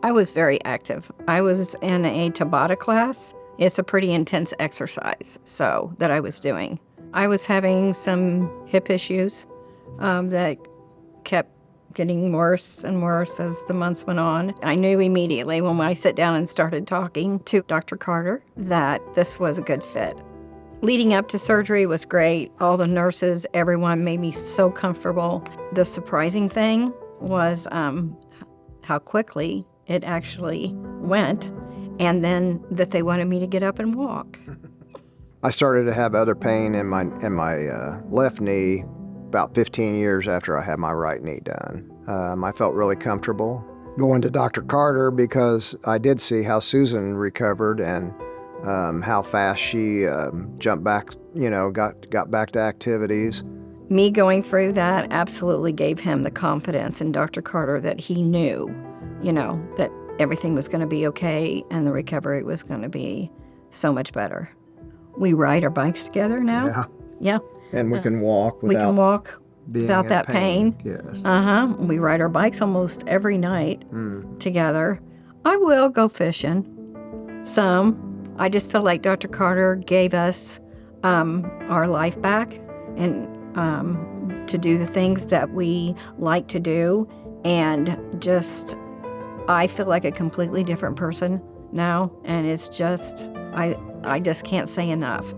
I was very active. I was in a Tabata class. It's a pretty intense exercise, that I was doing. I was having some hip issues that kept getting worse and worse as the months went on. I knew immediately when I sat down and started talking to Dr. Carter that this was a good fit. Leading up to surgery was great. All the nurses, everyone made me so comfortable. The surprising thing was how quickly it actually went, and then that they wanted me to get up and walk. I started to have other pain in my left knee about 15 years after I had my right knee done. I felt really comfortable going to Dr. Carter because I did see how Susan recovered and how fast she jumped back, got back to activities. Me going through that absolutely gave him the confidence in Dr. Carter that he knew, that everything was going to be okay and the recovery was going to be so much better. We ride our bikes together now. Yeah. And we can walk without that pain. Yes. We ride our bikes almost every night together. I will go fishing some. I just feel like Dr. Carter gave us our life back and to do the things that we like to do. And I feel like a completely different person now. And it's just, I just can't say enough.